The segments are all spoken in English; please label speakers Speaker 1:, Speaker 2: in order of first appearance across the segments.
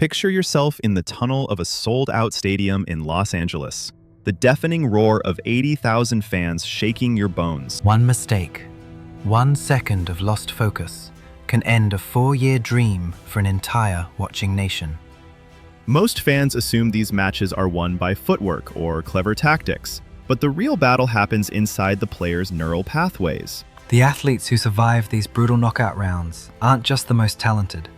Speaker 1: Picture yourself in the tunnel of a sold-out stadium in Los Angeles. The deafening roar of 80,000 fans shaking your bones.
Speaker 2: One mistake, 1 second of lost focus, can end a 4-year dream for an entire watching nation.
Speaker 1: Most fans assume these matches are won by footwork or clever tactics, but the real battle happens inside the players' neural pathways.
Speaker 2: The athletes who survive these brutal knockout rounds aren't just the most talented.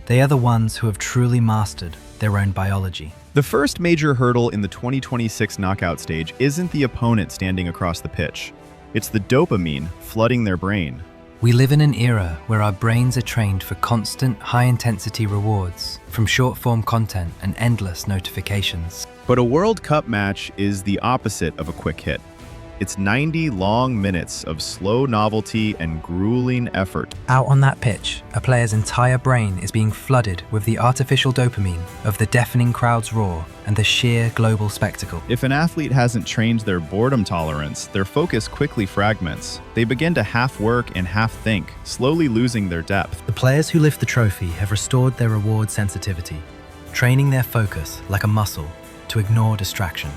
Speaker 2: They are the ones who have truly mastered their own biology.
Speaker 1: The first major hurdle in the 2026 knockout stage isn't the opponent standing across the pitch. It's the dopamine flooding their brain.
Speaker 2: We live in an era where our brains are trained for constant, high-intensity rewards, from short-form content and endless notifications.
Speaker 1: But a World Cup match is the opposite of a quick hit. It's 90 long minutes of slow novelty and grueling effort.
Speaker 2: Out on that pitch, a player's entire brain is being flooded with the artificial dopamine of the deafening crowd's roar and the sheer global spectacle.
Speaker 1: If an athlete hasn't trained their boredom tolerance, their focus quickly fragments. They begin to half work and half think, slowly losing their depth.
Speaker 2: The players who lift the trophy have restored their reward sensitivity, training their focus like a muscle to ignore distraction.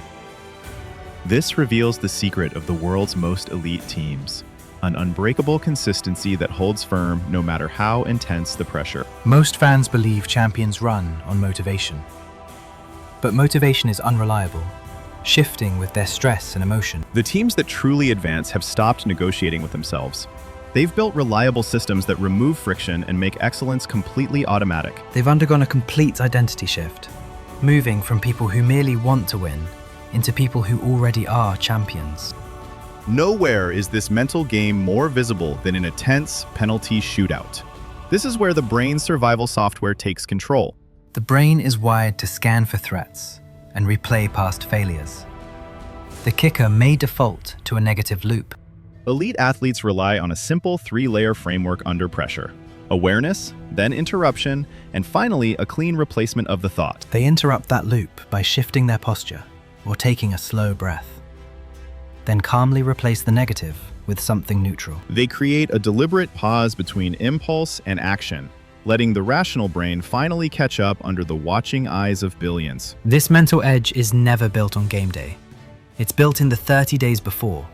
Speaker 1: This reveals the secret of the world's most elite teams, an unbreakable consistency that holds firm no matter how intense the pressure.
Speaker 2: Most fans believe champions run on motivation. But motivation is unreliable, shifting with their stress and emotion.
Speaker 1: The teams that truly advance have stopped negotiating with themselves. They've built reliable systems that remove friction and make excellence completely automatic.
Speaker 2: They've undergone a complete identity shift, moving from people who merely want to win into people who already are champions.
Speaker 1: Nowhere is this mental game more visible than in a tense penalty shootout. This is where the brain's survival software takes control.
Speaker 2: The brain is wired to scan for threats and replay past failures. The kicker may default to a negative loop.
Speaker 1: Elite athletes rely on a simple 3-layer framework under pressure. Awareness, then interruption, and finally a clean replacement of the thought.
Speaker 2: They interrupt that loop by shifting their posture or taking a slow breath. Then calmly replace the negative with something neutral.
Speaker 1: They create a deliberate pause between impulse and action, letting the rational brain finally catch up under the watching eyes of billions.
Speaker 2: This mental edge is never built on game day. It's built in the 30 days before,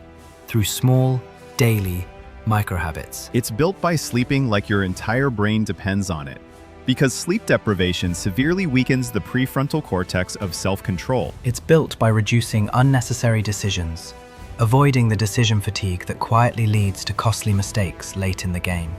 Speaker 2: through small, daily, micro-habits.
Speaker 1: It's built by sleeping like your entire brain depends on it. Because sleep deprivation severely weakens the prefrontal cortex of self-control.
Speaker 2: It's built by reducing unnecessary decisions, avoiding the decision fatigue that quietly leads to costly mistakes late in the game.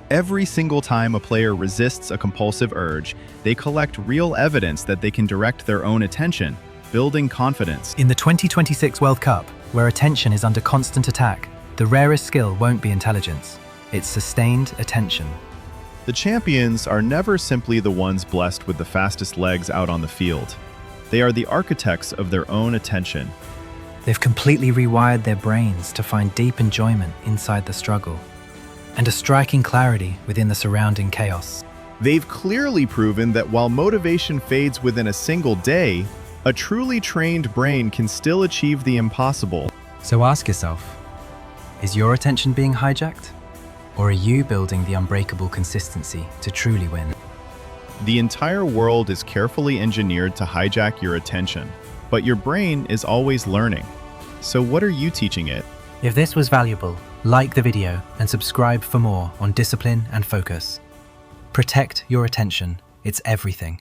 Speaker 1: Every single time a player resists a compulsive urge, they collect real evidence that they can direct their own attention, building confidence.
Speaker 2: In the 2026 World Cup, where attention is under constant attack, the rarest skill won't be intelligence. It's sustained attention.
Speaker 1: The champions are never simply the ones blessed with the fastest legs out on the field. They are the architects of their own attention.
Speaker 2: They've completely rewired their brains to find deep enjoyment inside the struggle and a striking clarity within the surrounding chaos.
Speaker 1: They've clearly proven that while motivation fades within a single day, a truly trained brain can still achieve the impossible.
Speaker 2: So ask yourself, is your attention being hijacked? Or are you building the unbreakable consistency to truly win?
Speaker 1: The entire world is carefully engineered to hijack your attention, but your brain is always learning. So what are you teaching it?
Speaker 2: If this was valuable, like the video and subscribe for more on discipline and focus. Protect your attention. It's everything.